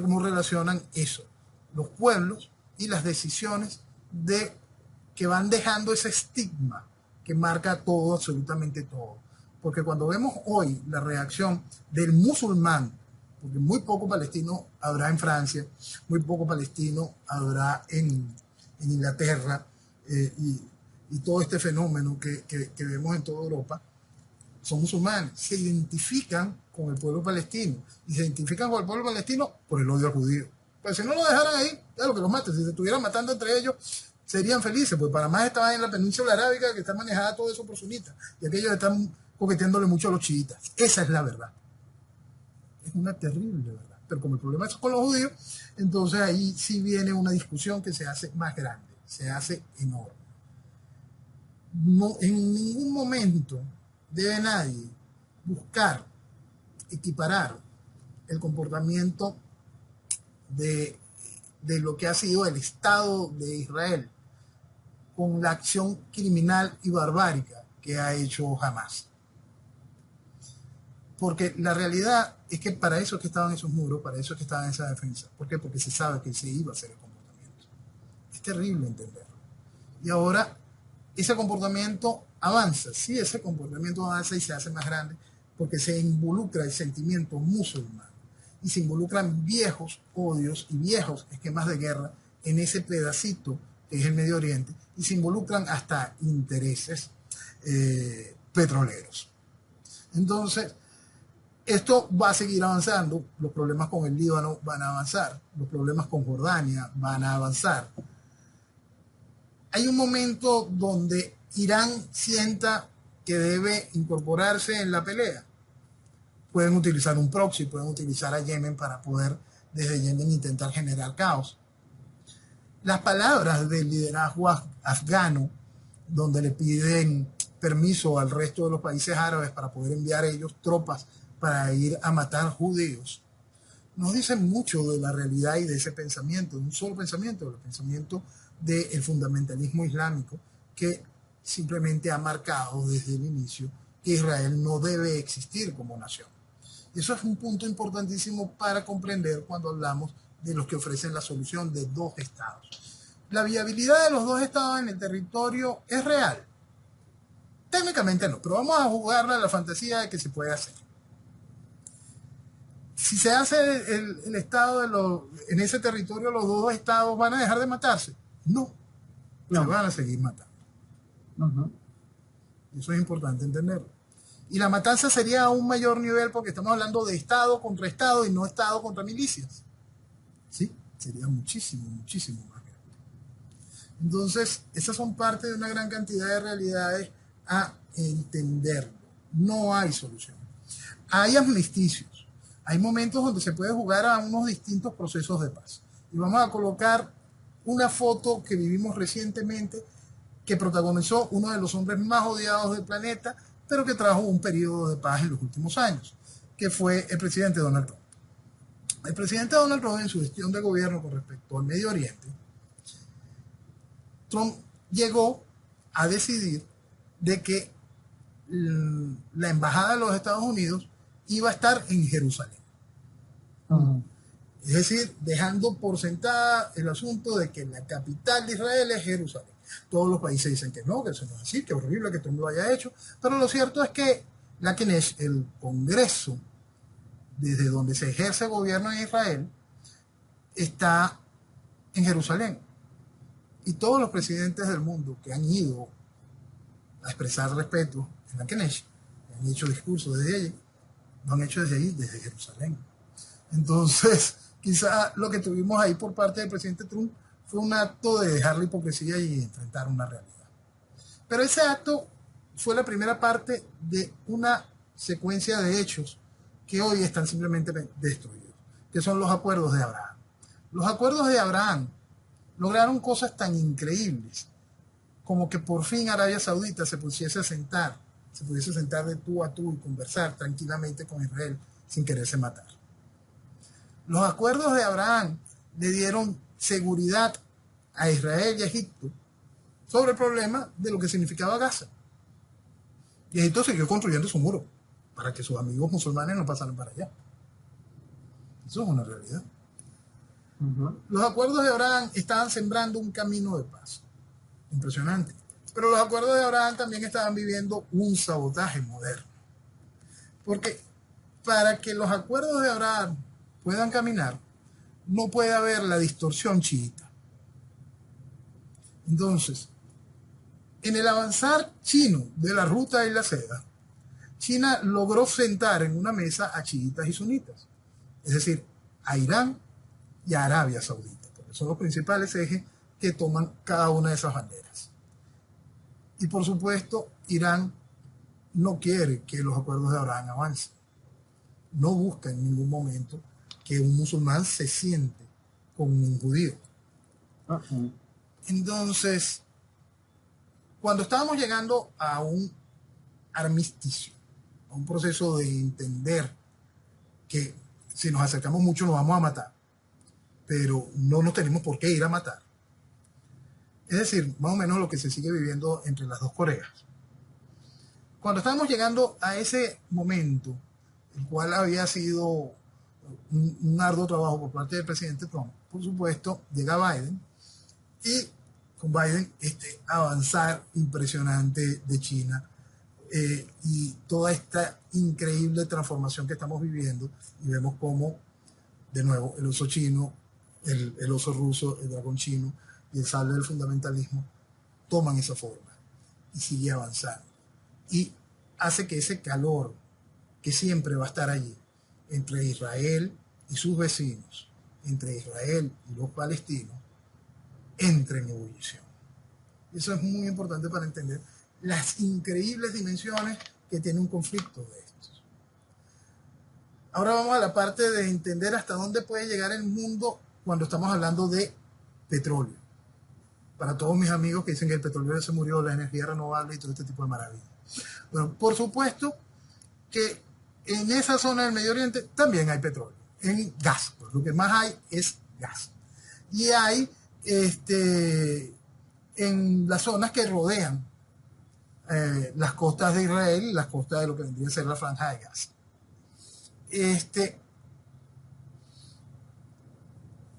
cómo relacionan eso. Los pueblos y las decisiones que van dejando ese estigma que marca todo, absolutamente todo. Porque cuando vemos hoy la reacción del musulmán, porque muy poco palestino habrá en Francia, muy poco palestino habrá en Inglaterra, y todo este fenómeno que vemos en toda Europa, son musulmanes, se identifican con el pueblo palestino, y se identifican con el pueblo palestino por el odio al judío. Pues si no lo dejaran ahí, ya lo que los maten, si se estuvieran matando entre ellos, serían felices, pues para más estaban en la península arábiga que está manejada todo eso por sunitas, y aquellos están coqueteándole mucho a los chiitas. Esa es la verdad. Es una terrible verdad. pero como el problema es con los judíos, entonces ahí sí viene una discusión que se hace más grande, se hace enorme. No, en ningún momento debe nadie buscar equiparar el comportamiento de lo que ha sido el Estado de Israel con la acción criminal y barbárica que ha hecho Hamas. Porque la realidad es que para eso es que estaban esos muros, para eso es que estaban esa defensa. ¿Por qué? Porque se sabe que se iba a hacer el comportamiento. Es terrible entenderlo. Y ahora ese comportamiento avanza. Sí, ese comportamiento avanza y se hace más grande porque se involucra el sentimiento musulmán y se involucran viejos odios y viejos esquemas de guerra en ese pedacito que es el Medio Oriente y se involucran hasta intereses petroleros. Entonces, esto va a seguir avanzando, los problemas con el Líbano van a avanzar, los problemas con Jordania van a avanzar. Hay un momento donde Irán sienta que debe incorporarse en la pelea. Pueden utilizar un proxy, pueden utilizar a Yemen para poder desde Yemen intentar generar caos. Las palabras del liderazgo afgano, donde le piden permiso al resto de los países árabes para poder enviar ellos tropas para ir a matar judíos, nos dicen mucho de la realidad y de ese pensamiento, de un solo pensamiento, del pensamiento del fundamentalismo islámico, que simplemente ha marcado desde el inicio que Israel no debe existir como nación. Y eso es un punto importantísimo para comprender cuando hablamos de los que ofrecen la solución de dos estados. La viabilidad de los dos estados en el territorio es real. Técnicamente no, pero vamos a jugarle a la fantasía de que se puede hacer. Si se hace el estado en ese territorio, los dos estados van a dejar de matarse. No. Se van a seguir matando. Eso es importante entenderlo. Y la matanza sería a un mayor nivel porque estamos hablando de estado contra estado y no estado contra milicias. ¿Sí? Sería muchísimo, muchísimo más grande. Entonces, esas son parte de una gran cantidad de realidades a entenderlo. No hay solución. Hay amnisticios. Hay momentos donde se puede jugar a unos distintos procesos de paz. Y vamos a colocar una foto que vivimos recientemente que protagonizó uno de los hombres más odiados del planeta, pero que trajo un periodo de paz en los últimos años, que fue el presidente Donald Trump. El presidente Donald Trump, en su gestión de gobierno con respecto al Medio Oriente, Trump llegó a decidir de que la embajada de los Estados Unidos iba a estar en Jerusalén. Es decir, dejando por sentada el asunto de que la capital de Israel es Jerusalén. Todos los países dicen que no, que eso no es así, que es horrible que Trump lo haya hecho, pero lo cierto es que la Knesset, el Congreso, desde donde se ejerce gobierno en Israel, está en Jerusalén. Y todos los presidentes del mundo que han ido a expresar respeto en la Knesset, han hecho discursos desde allí, lo han hecho desde allí, desde Jerusalén. Entonces, quizá lo que tuvimos ahí por parte del presidente Trump fue un acto de dejar la hipocresía y enfrentar una realidad. Pero ese acto fue la primera parte de una secuencia de hechos que hoy están simplemente destruidos, que son los acuerdos de Abraham. Los acuerdos de Abraham lograron cosas tan increíbles como que por fin Arabia Saudita se pudiese sentar de tú a tú y conversar tranquilamente con Israel sin quererse matar. Los acuerdos de Abraham le dieron seguridad a Israel y a Egipto sobre el problema de lo que significaba Gaza. Y Egipto siguió construyendo su muro para que sus amigos musulmanes no pasaran para allá. Eso es una realidad. Los acuerdos de Abraham estaban sembrando un camino de paz. Impresionante. Pero los acuerdos de Abraham también estaban viviendo un sabotaje moderno. Porque para que los acuerdos de Abraham puedan caminar, no puede haber la distorsión chiita. Entonces, en el avanzar chino de la ruta de la seda, China logró sentar en una mesa a chiitas y sunitas, es decir, a Irán y a Arabia Saudita, porque son los principales ejes que toman cada una de esas banderas. Y por supuesto, Irán no quiere que los acuerdos de Abraham avancen. No busca en ningún momento que un musulmán se siente con un judío. Ujú. Entonces, cuando estábamos llegando a un armisticio, a un proceso de entender que si nos acercamos mucho nos vamos a matar, pero no nos tenemos por qué ir a matar. Es decir, más o menos lo que se sigue viviendo entre las dos Coreas. Cuando estábamos llegando a ese momento, el cual había sido un arduo trabajo por parte del presidente Trump, por supuesto, llega Biden y con Biden avanzar impresionante de China y toda esta increíble transformación que estamos viviendo, y vemos cómo, de nuevo, el oso chino, el oso ruso, el dragón chino y el sable del fundamentalismo toman esa forma y sigue avanzando. Y hace que ese calor que siempre va a estar allí entre Israel y sus vecinos, entre Israel y los palestinos, entre en ebullición. Eso es muy importante para entender las increíbles dimensiones que tiene un conflicto de estos. Ahora vamos a la parte de entender hasta dónde puede llegar el mundo cuando estamos hablando de petróleo. Para todos mis amigos que dicen que el petróleo se murió, la energía renovable y todo este tipo de maravillas. Bueno, por supuesto que en esa zona del Medio Oriente también hay petróleo, en gas, pues lo que más hay es gas. Y hay en las zonas que rodean las costas de Israel y las costas de lo que vendría a ser la franja de Gaza.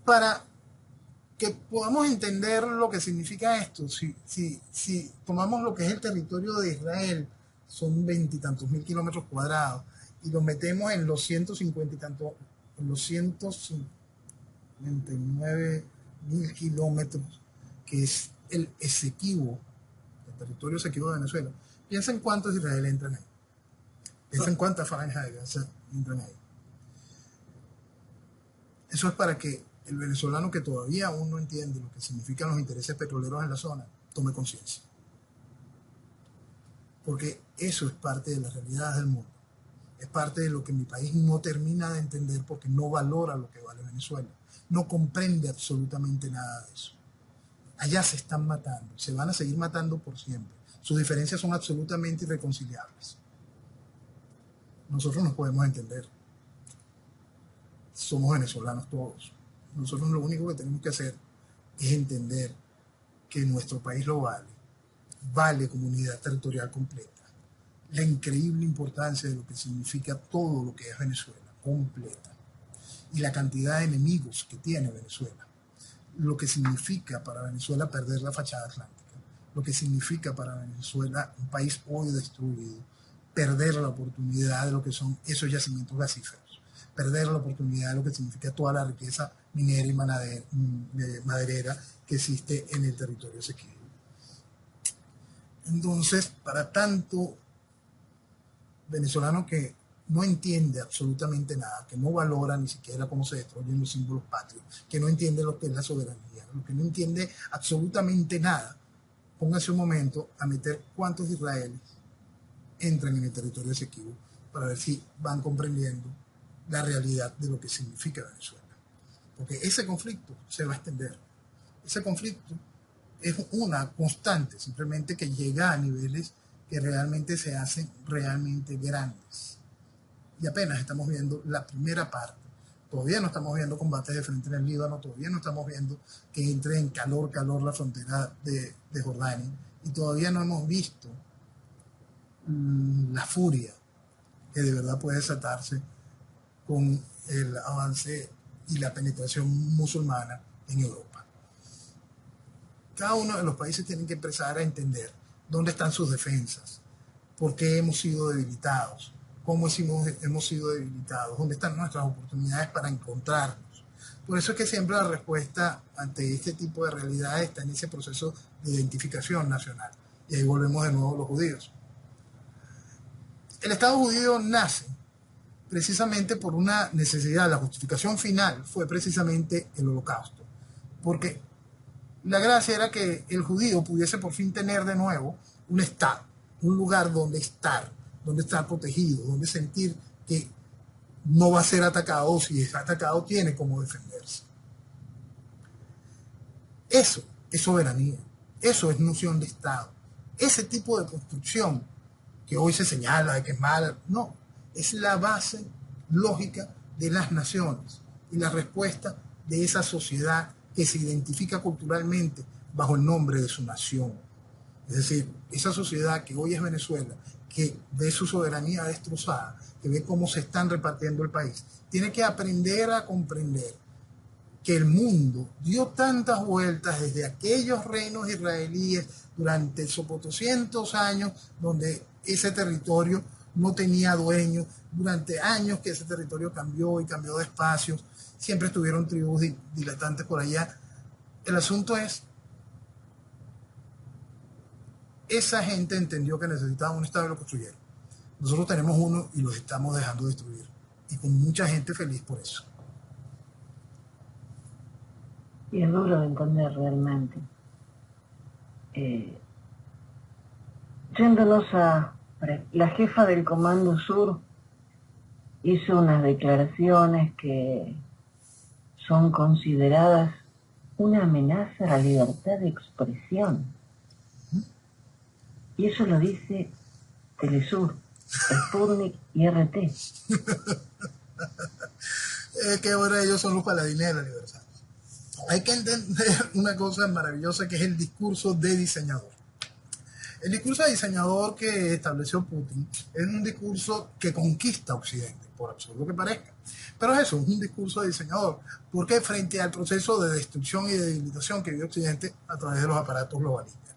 Para que podamos entender lo que significa esto, si tomamos lo que es el territorio de Israel, son 20 y tantos mil kilómetros cuadrados, y lo metemos en los 150 y tantos, en los 159.000 kilómetros, que es el Esequibo, el territorio Esequibo de Venezuela. Piensa en cuántos Israel entran ahí. Piensa en cuántas franjas de Gaza entran ahí. Eso es para que el venezolano que todavía aún no entiende lo que significan los intereses petroleros en la zona, tome conciencia. Porque eso es parte de la realidad del mundo. Es parte de lo que mi país no termina de entender porque no valora lo que vale Venezuela. No comprende absolutamente nada de eso. Allá se están matando, se van a seguir matando por siempre. Sus diferencias son absolutamente irreconciliables. Nosotros nos podemos entender. Somos venezolanos todos. Nosotros lo único que tenemos que hacer es entender que nuestro país lo vale. Vale como unidad territorial completa. La increíble importancia de lo que significa todo lo que es Venezuela, completa. Y la cantidad de enemigos que tiene Venezuela. Lo que significa para Venezuela perder la fachada atlántica. Lo que significa para Venezuela, un país hoy destruido, perder la oportunidad de lo que son esos yacimientos gasíferos. Perder la oportunidad de lo que significa toda la riqueza minera y maderera que existe en el territorio Esequibo. Entonces, para tanto venezolano que no entiende absolutamente nada, que no valora ni siquiera cómo se destruyen los símbolos patrios, que no entiende lo que es la soberanía, lo que no entiende absolutamente nada, póngase un momento a meter cuántos israelíes entran en el territorio Esequibo para ver si van comprendiendo la realidad de lo que significa Venezuela. Porque ese conflicto se va a extender. Ese conflicto es una constante, simplemente que llega a niveles que realmente se hacen realmente grandes. Y apenas estamos viendo la primera parte. Todavía no estamos viendo combates de frente en el Líbano, todavía no estamos viendo que entre en calor la frontera de Jordania. Y todavía no hemos visto la furia que de verdad puede desatarse con el avance y la penetración musulmana en Europa. Cada uno de los países tiene que empezar a entender dónde están sus defensas, por qué hemos sido debilitados, cómo hemos sido debilitados, dónde están nuestras oportunidades para encontrarnos. Por eso es que siempre la respuesta ante este tipo de realidades está en ese proceso de identificación nacional. Y ahí volvemos de nuevo a los judíos. El Estado judío nace precisamente por una necesidad. La justificación final fue precisamente el Holocausto. Porque la gracia era que el judío pudiese por fin tener de nuevo un Estado, un lugar donde estar protegido, donde sentir que no va a ser atacado, o si es atacado tiene cómo defenderse. Eso es soberanía, eso es noción de Estado. Ese tipo de construcción que hoy se señala de que es mala, no, es la base lógica de las naciones y la respuesta de esa sociedad que se identifica culturalmente bajo el nombre de su nación. Es decir, esa sociedad que hoy es Venezuela, que ve su soberanía destrozada, que ve cómo se están repartiendo el país, tiene que aprender a comprender que el mundo dio tantas vueltas desde aquellos reinos israelíes durante 200 años, donde ese territorio no tenía dueño, durante años que ese territorio cambió y cambió de espacios, siempre estuvieron tribus dilatantes por allá. El asunto es, esa gente entendió que necesitaba un Estado y lo construyeron. Nosotros tenemos uno y los estamos dejando destruir. Y con mucha gente feliz por eso. Y es duro de entender realmente. Yéndonos a... La jefa del Comando Sur hizo unas declaraciones que son consideradas una amenaza a la libertad de expresión. Y eso lo dice Telesur, Sputnik y RT. Que ahora ellos son los paladines del aniversario. Hay que entender una cosa maravillosa que es el discurso de diseñador. El discurso de diseñador que estableció Putin es un discurso que conquista a Occidente, por absurdo que parezca. Pero eso, es un discurso de diseñador, porque frente al proceso de destrucción y de debilitación que vive Occidente a través de los aparatos globalistas.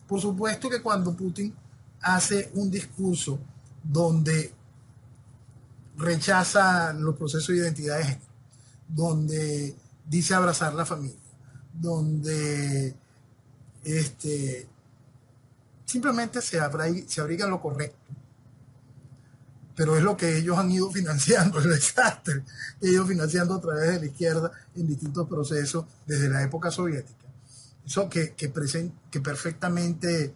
Por supuesto que cuando Putin hace un discurso donde rechaza los procesos de identidad de género, donde dice abrazar la familia, donde simplemente se abriga lo correcto, pero es lo que ellos han ido financiando, el desastre que ellos financiando a través de la izquierda en distintos procesos desde la época soviética. Eso que perfectamente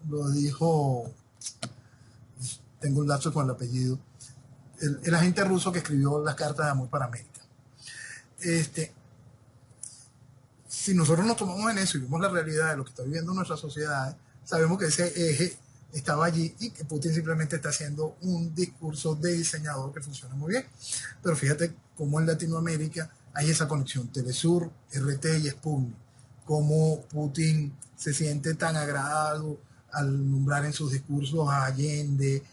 lo dijo, tengo un lapso con el apellido, el agente ruso que escribió las cartas de amor para América. Si nosotros nos tomamos en eso y vemos la realidad de lo que está viviendo nuestra sociedad, sabemos que ese eje estaba allí y que Putin simplemente está haciendo un discurso de diseñador que funciona muy bien. Pero fíjate cómo en Latinoamérica hay esa conexión, Telesur, RT y Sputnik, cómo Putin se siente tan agradado al nombrar en sus discursos a Allende,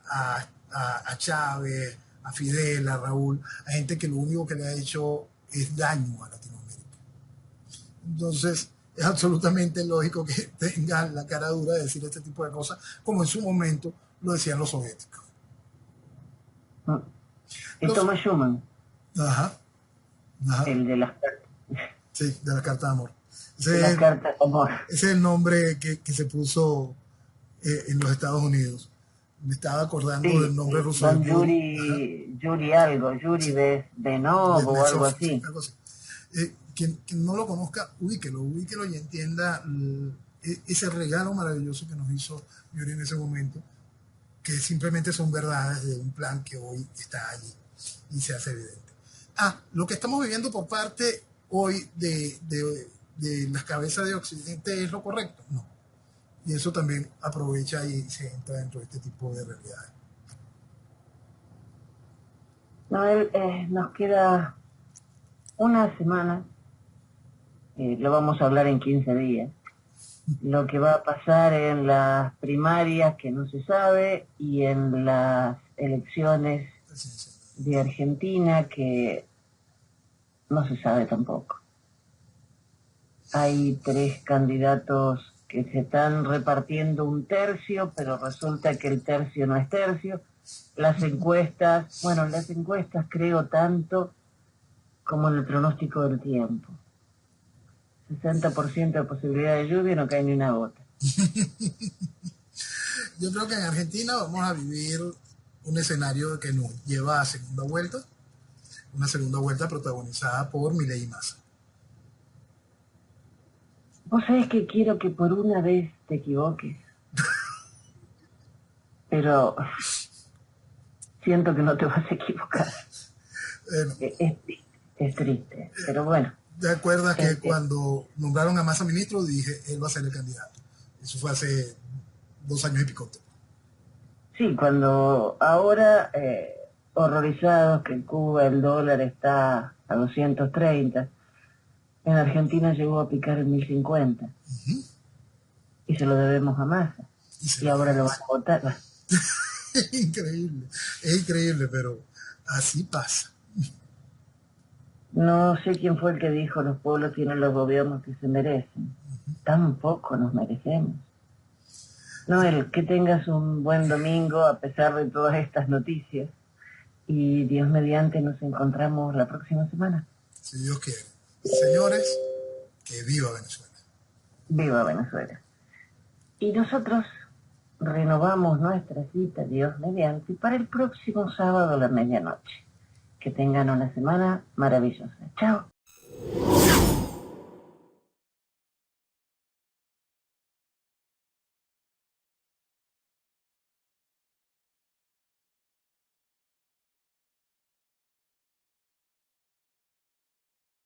a Chávez, a Fidel, a Raúl, a gente que lo único que le ha hecho es daño a Latinoamérica. Entonces, es absolutamente lógico que tengan la cara dura de decir este tipo de cosas, como en su momento lo decían los soviéticos. Es Thomas Schumann. Ajá. El de las cartas. Sí, de la carta de amor. Ese es el nombre que se puso en los Estados Unidos. Me estaba acordando del nombre ruso. Don Yuri algo, Yuri Benov o algo así. Quien no lo conozca, ubíquelo y entienda ese regalo maravilloso que nos hizo Yuri en ese momento, que simplemente son verdades de un plan que hoy está allí y se hace evidente. Lo que estamos viviendo por parte hoy de las cabezas de Occidente es lo correcto, no. Y eso también aprovecha y se entra dentro de este tipo de realidades. Noel, nos queda una semana. Lo vamos a hablar en 15 días. Lo que va a pasar en las primarias que no se sabe y en las elecciones de Argentina que no se sabe tampoco. Hay 3 candidatos que se están repartiendo un tercio, pero resulta que el tercio no es tercio. Las encuestas creo tanto como en el pronóstico del tiempo. 60% de posibilidad de lluvia y no cae ni una gota. Yo creo que en Argentina vamos a vivir un escenario que nos lleva a segunda vuelta, una segunda vuelta protagonizada por Milei y Massa. Vos sabés que quiero que por una vez te equivoques. Pero siento que no te vas a equivocar. Bueno, Es triste, pero bueno. ¿te acuerdas que cuando nombraron a Massa ministro dije, él va a ser el candidato? Eso fue hace 2 años y pico. Sí, cuando ahora, horrorizados que en Cuba el dólar está a 230, en Argentina llegó a picar en 1050. Y se lo debemos a Massa. Y ahora lo van a votar. Es increíble, pero así pasa. No sé quién fue el que dijo los pueblos tienen los gobiernos que se merecen. Tampoco nos merecemos. Noel, que tengas un buen domingo a pesar de todas estas noticias. Y Dios mediante nos encontramos la próxima semana. Si Dios quiere. Señores, que viva Venezuela. Viva Venezuela. Y nosotros renovamos nuestra cita, Dios mediante, para el próximo sábado a la medianoche. Que tengan una semana maravillosa. Chao.